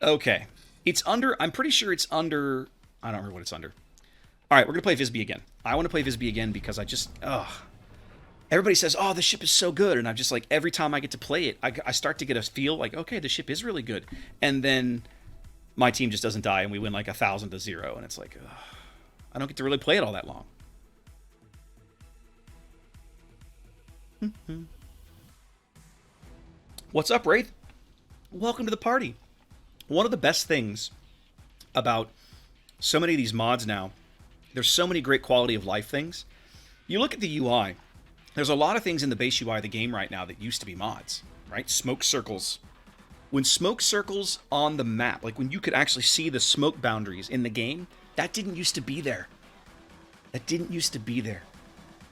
Okay. It's under, I'm pretty sure it's under, I don't remember what it's under. All right, we're going to play Visby again. I want to play Visby again because I just, ugh. Everybody says, oh, the ship is so good. And I'm just like, every time I get to play it, I start to get a feel like, okay, the ship is really good. And then my team just doesn't die and we win like 1,000-0. And it's like, ugh, I don't get to really play it all that long. What's up, Wraith? Welcome to the party. One of the best things about so many of these mods now, there's so many great quality of life things. You look at the UI, there's a lot of things in the base UI of the game right now that used to be mods, right? Smoke circles. When smoke circles on the map, like when you could actually see the smoke boundaries in the game, that didn't used to be there. That didn't used to be there,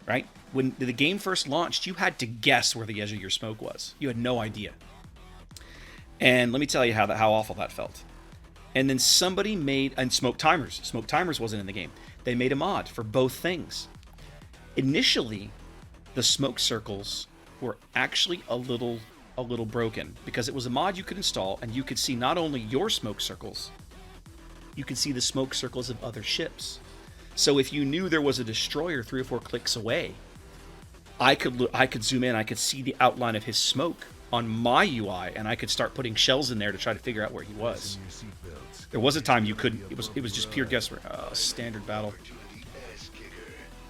right? When the game first launched, you had to guess where the edge of your smoke was. You had no idea. And let me tell you how awful that felt. And then somebody made, and smoke timers. Smoke timers wasn't in the game. They made a mod for both things. Initially, the smoke circles were actually a little broken because it was a mod you could install and you could see not only your smoke circles, you could see the smoke circles of other ships. So if you knew there was a destroyer 3 or 4 clicks away, I could zoom in, I could see the outline of his smoke on my UI, and I could start putting shells in there to try to figure out where he was. There was a time you couldn't. It was just pure guesswork. Oh, standard battle.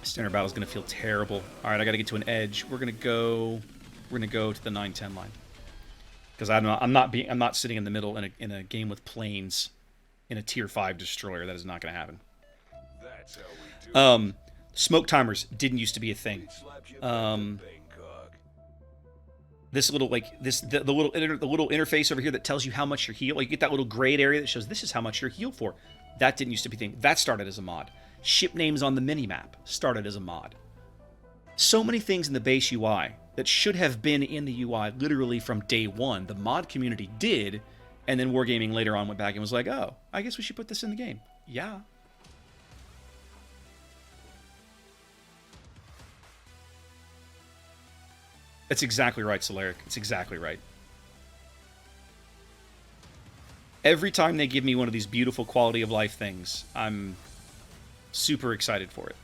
Standard battle is gonna feel terrible. All right, I got to get to an edge. We're gonna go to the 9-10 line because I'm not sitting in the middle in a game with planes in a tier 5 destroyer. That is not gonna happen. Smoke timers didn't used to be a thing. This little the little interface over here that tells you how much you're healed. Like you get that little grayed area that shows this is how much you're healed for. That didn't used to be a thing. That started as a mod. Ship names on the minimap started as a mod. So many things in the base UI that should have been in the UI literally from day one. The mod community did, and then Wargaming later on went back and was like, oh, I guess we should put this in the game. Yeah. That's exactly right, Solaric. It's exactly right. Every time they give me one of these beautiful quality of life things, I'm super excited for it.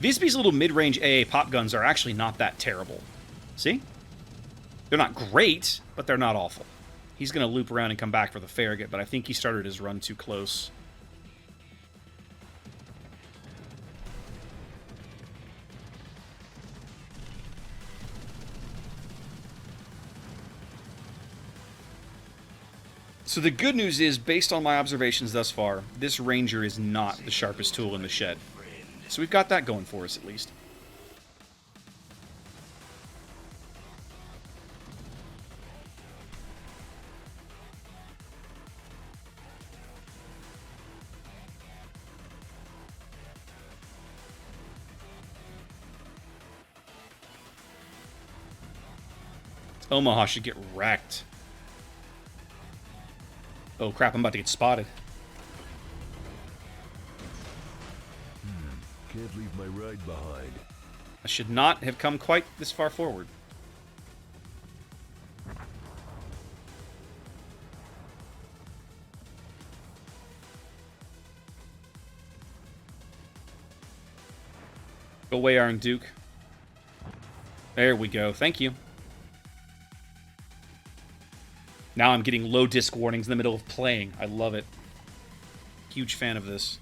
Visby's little mid-range AA pop guns are actually not that terrible. See? They're not great, but they're not awful. He's going to loop around and come back for the Farragut, but I think he started his run too close. So the good news is, based on my observations thus far, this Ranger is not the sharpest tool in the shed. So we've got that going for us, at least. Omaha should get wrecked. Oh crap, I'm about to get spotted. Can't leave my ride behind. I should not have come quite this far forward. Go away, Iron Duke. There we go. Thank you. Now I'm getting low disc warnings in the middle of playing. I love it. Huge fan of this.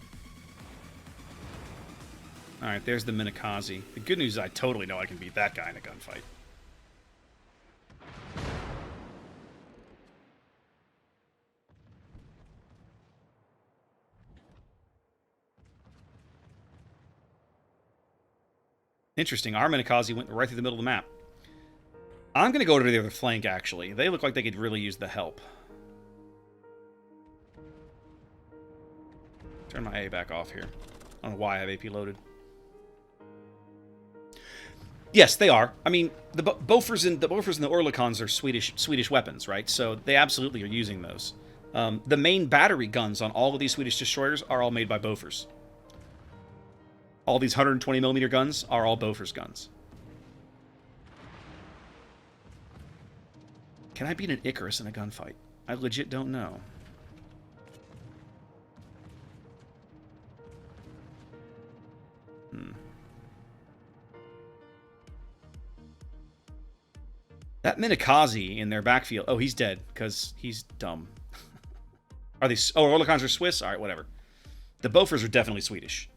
Alright, there's the Minakaze. The good news is I totally know I can beat that guy in a gunfight. Interesting. Our Minakaze went right through the middle of the map. I'm going to go to the other flank, actually. They look like they could really use the help. Turn my A back off here. I don't know why I have AP loaded. Yes, they are. I mean, the Bofors and the Orlikons are Swedish weapons, right? So they absolutely are using those. The main battery guns on all of these Swedish destroyers are all made by Bofors. All these 120mm guns are all Bofors guns. Can I beat an Icarus in a gunfight? I legit don't know. That Minikaze in their backfield. Oh, he's dead because he's dumb. Are they? Oh, Oerlikons are Swiss? All right, whatever. The Bofors are definitely Swedish.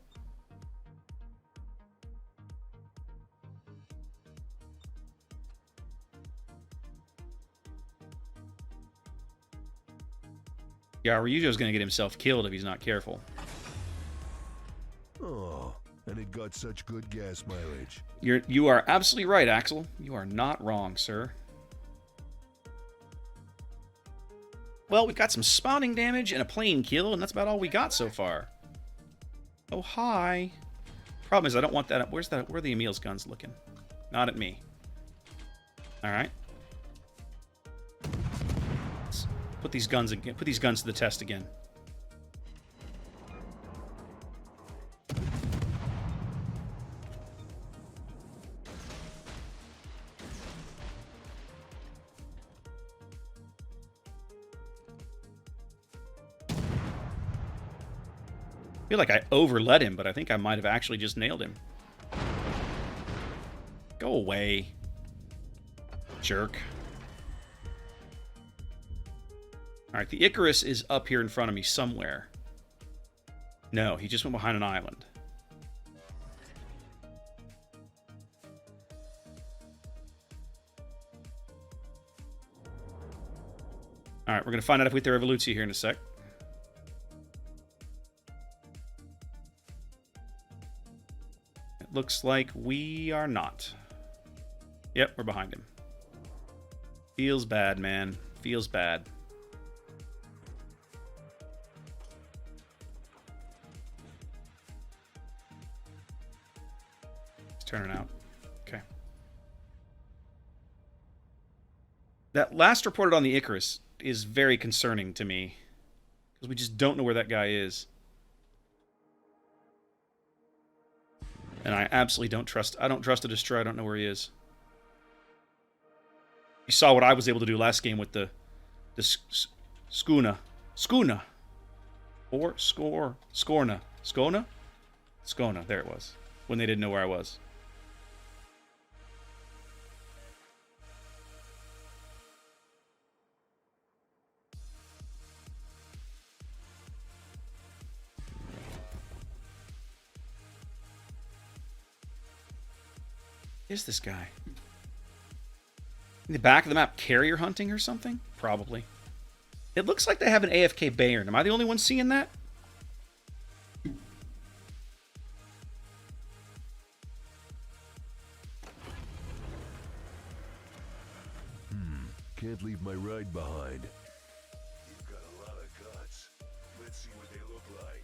Yeah, Ryujo's going to get himself killed if he's not careful. Oh, and it got such good gas mileage. You are absolutely right, Axel. You are not wrong, sir. Well, we've got some spawning damage and a plane kill, and that's about all we got so far. Oh, hi. Problem is, I don't want that. Where are the Emil's guns looking? Not at me. All right. Let's put these guns again. Put these guns to the test again. I feel like I overlet him, but I think I might have actually just nailed him. Go away. Jerk. Alright, the Icarus is up here in front of me somewhere. No, he just went behind an island. Alright, we're going to find out if we have Revolution here in a sec. Looks like we are not. Yep, we're behind him. Feels bad, man. Feels bad. Let's turn it out. Okay. That last reported on the Icarus is very concerning to me. Because we just don't know where that guy is. And I absolutely don't trust... I don't trust a destroyer. I don't know where he is. You saw what I was able to do last game with the Skuna. Skuna. Or Skorna. Skona? Skona. There it was. When they didn't know where I was. Is this guy? In the back of the map, carrier hunting or something? Probably. It looks like they have an AFK Bayern. Am I the only one seeing that? Can't leave my ride behind. You've got a lot of guts. Let's see what they look like.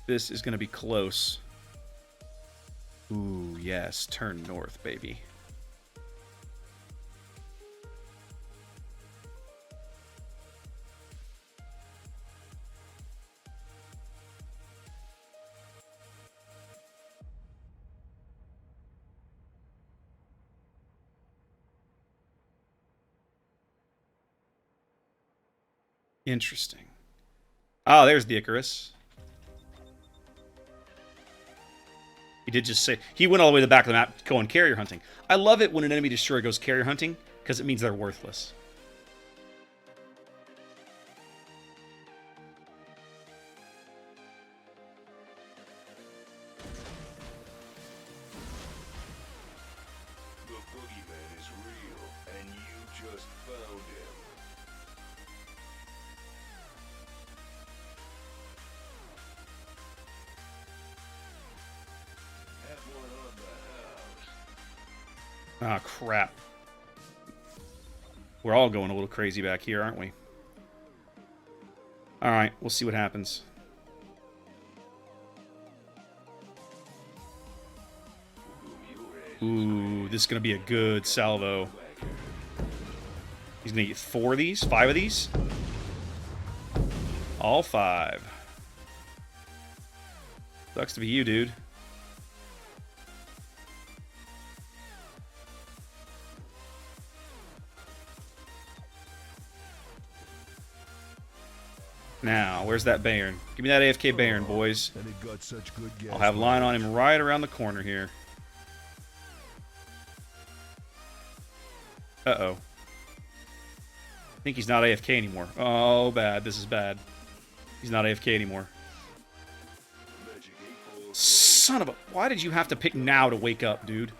This is going to be close. Ooh, yes. Turn north, baby. Interesting. Oh, there's the Icarus. He did just say... He went all the way to the back of the map going carrier hunting. I love it when an enemy destroyer goes carrier hunting, because it means they're worthless. The boogeyman is real, and you just found him. Have one on the house. Ah, crap. We're all going a little crazy back here, aren't we? Alright, we'll see what happens. Ooh, this is going to be a good salvo. He's gonna get 4 of these, 5 of these. All 5. Sucks to be you, dude. Now, where's that Bayern? Give me that AFK Bayern, boys. And it got such good gas I'll have line on him right around the corner here. Uh-oh. I think he's not AFK anymore. Oh, bad. This is bad. He's not AFK anymore. Son of a... Why did you have to pick now to wake up, dude?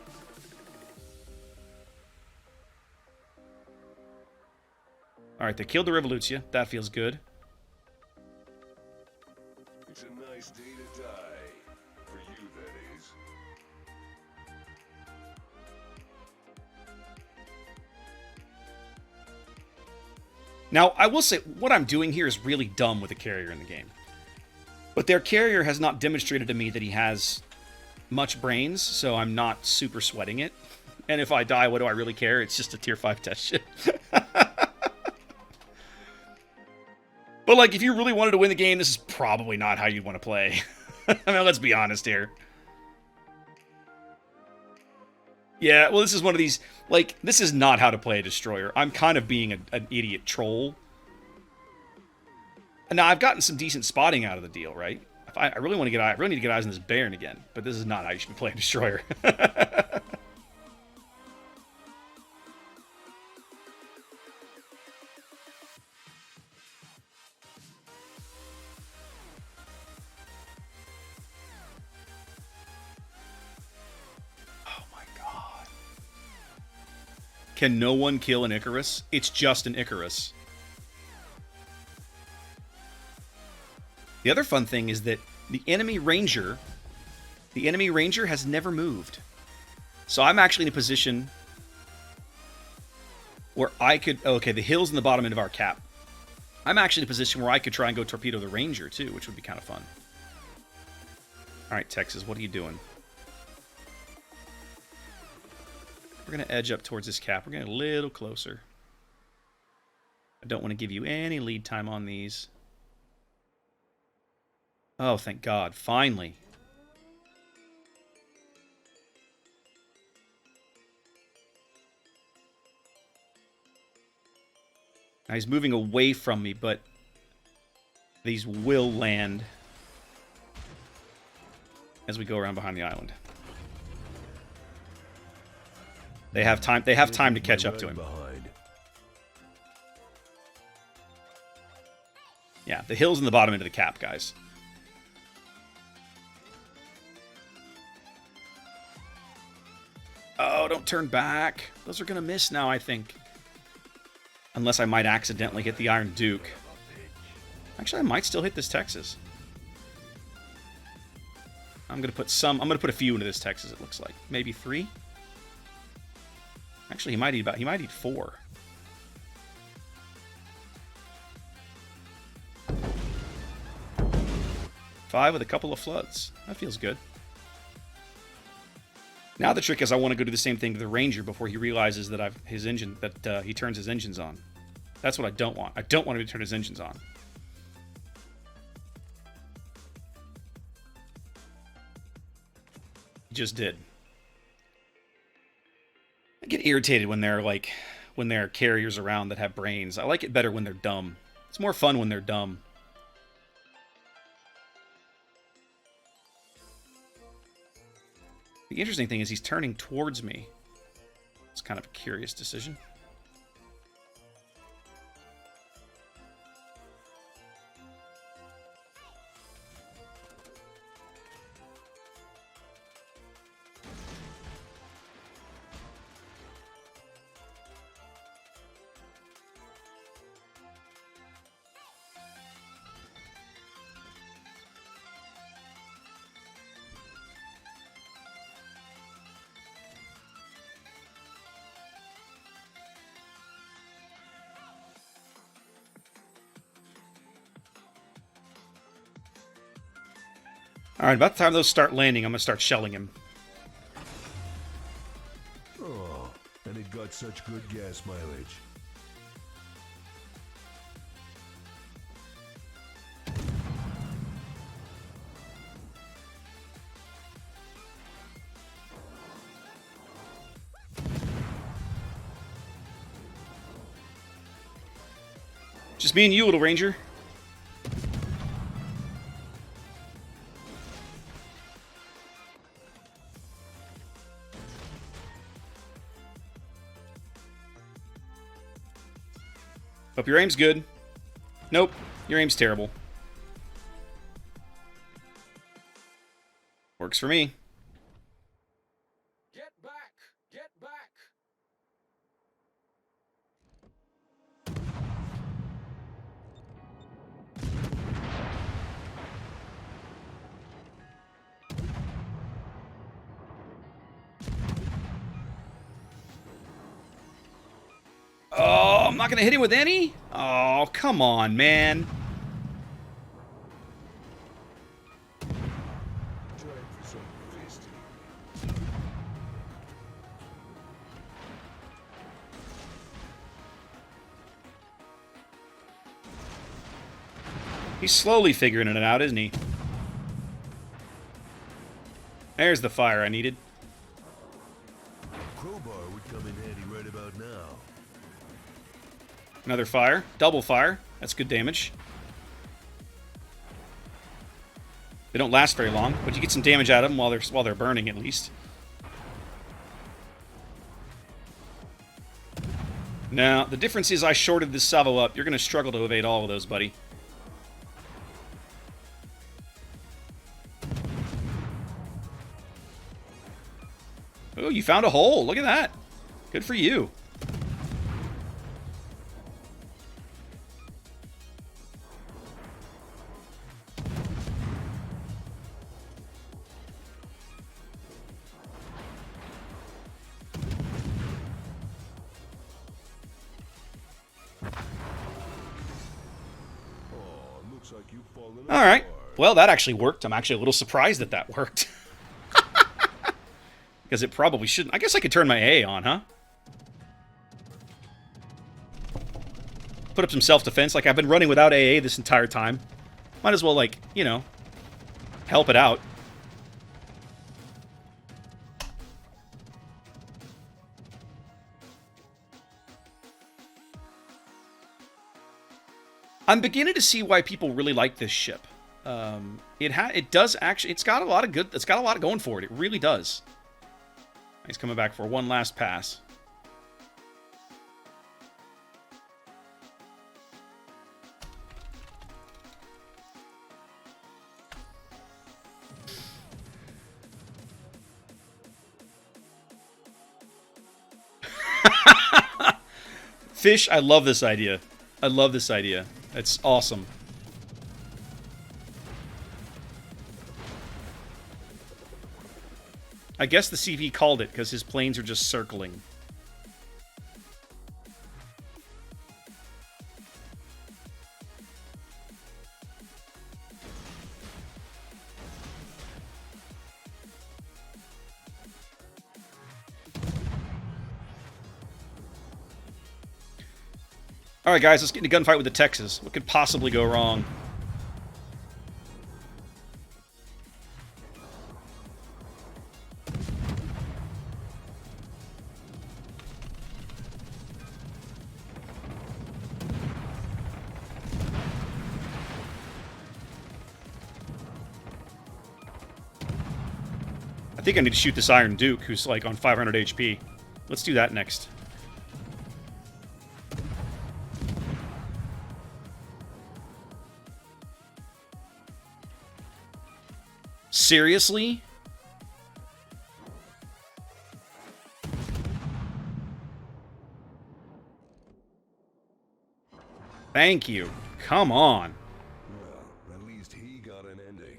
Alright, they killed the Revolutia. That feels good. It's a nice day to die. For you, that is. Now, I will say, what I'm doing here is really dumb with a carrier in the game. But their carrier has not demonstrated to me that he has much brains, so I'm not super sweating it. And if I die, what do I really care? It's just a tier 5 test ship. But, like, if you really wanted to win the game, this is probably not how you want to play. I mean, let's be honest here. Yeah, well, this is one of these... Like, this is not how to play a destroyer. I'm kind of being an idiot troll. And now, I've gotten some decent spotting out of the deal, right? If I really want to get... I really need to get eyes on this Bayern again. But this is not how you should be playing destroyer. Can no one kill an Icarus? It's just an Icarus. The other fun thing is that the enemy ranger has never moved. So I'm actually in a position where I could... Okay, the hill's in the bottom end of our cap. I'm actually in a position where I could try and go torpedo the ranger too, which would be kind of fun. Alright, Texas, what are you doing? We're going to edge up towards this cap. We're getting a little closer. I don't want to give you any lead time on these. Oh, thank God. Finally. Now he's moving away from me, but these will land as we go around behind the island. They have time. They have time to catch up to him. Yeah, the hill's in the bottom end of the cap, guys. Oh, don't turn back. Those are going to miss now, I think. Unless I might accidentally hit the Iron Duke. Actually, I might still hit this Texas. I'm going to put some... I'm going to put a few into this Texas, it looks like. Maybe 3? Actually, he might eat 4. Five with a couple of floods. That feels good. Now the trick is I want to go do the same thing to the Ranger before he realizes that he turns his engines on. That's what I don't want. I don't want him to turn his engines on. He just did. I get irritated when they're like, when there are carriers around that have brains. I like it better when they're dumb. It's more fun when they're dumb. The interesting thing is he's turning towards me. It's kind of a curious decision. Alright, about the time those start landing, I'm going to start shelling him. Oh, and it got such good gas mileage. Just me and you, little ranger. Hope your aim's good. Nope, your aim's terrible. Works for me. Get back! Get back! Oh, I'm not gonna hit him with any? Oh, come on, man. Try for some fisting. He's slowly figuring it out, isn't he? There's the fire I needed. Crowbar would come in handy right about now. Another fire. Double fire. That's good damage. They don't last very long, but you get some damage out of them while they're burning at least. Now, the difference is I shorted this salvo up. You're going to struggle to evade all of those, buddy. Oh, you found a hole. Look at that. Good for you. Oh, looks like you've fallen All right. apart. Well, that actually worked. I'm actually a little surprised that that worked. Because it probably shouldn't. I guess I could turn my AA on, huh? Put up some self-defense. Like, I've been running without AA this entire time. Might as well, like, you know, help it out. I'm beginning to see why people really like this ship. It does actually. It's got a lot of good. It's got a lot going for it. It really does. He's coming back for one last pass. Fish, I love this idea. I love this idea. It's awesome. I guess the CV called it because his planes are just circling. Alright guys, let's get in a gunfight with the Texas. What could possibly go wrong? I think I need to shoot this Iron Duke, who's like on 500 HP. Let's do that next. Seriously? Thank you. Come on. Well, at least he got an ending.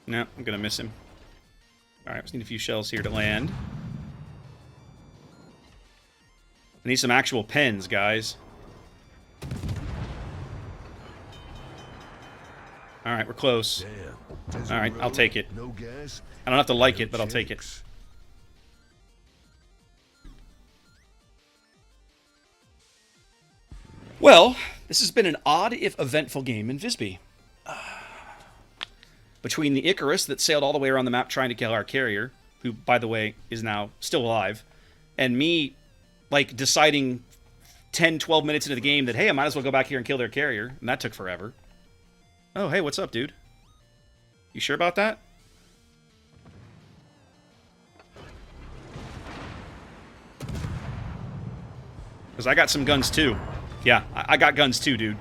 No, I'm gonna miss him. Alright, just need a few shells here to land. I need some actual pens, guys. Alright. right, we're close. Damn. All right, I'll take it. No gas. I don't have to like no it, but I'll take it. chicks. Well, this has been an odd if eventful game in Visby. Between the Icarus that sailed all the way around the map trying to kill our carrier, who, by the way, is now still alive, and me, like, deciding 10, 12 minutes into the game that, hey, I might as well go back here and kill their carrier, and that took forever. Oh, hey, what's up, dude? You sure about that? Because I got some guns, too. Yeah, I got guns, too, dude.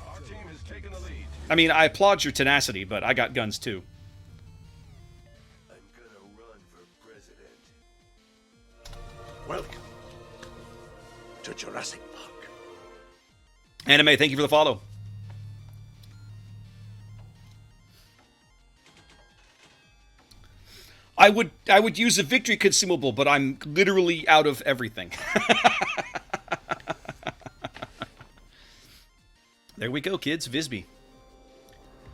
Our team is taking the lead. I mean, I applaud your tenacity, but I got guns, too. I'm gonna run for president. Welcome to Jurassic Park. Anime, thank you for the follow. I would use a victory consumable, but I'm literally out of everything. There we go, kids. Visby.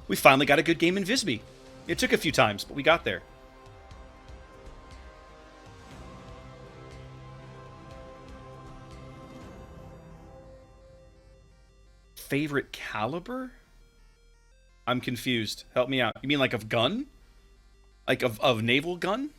We finally got a good game in Visby. It took a few times, but we got there. Favorite caliber? I'm confused. Help me out. You mean like of gun? Like of naval gun?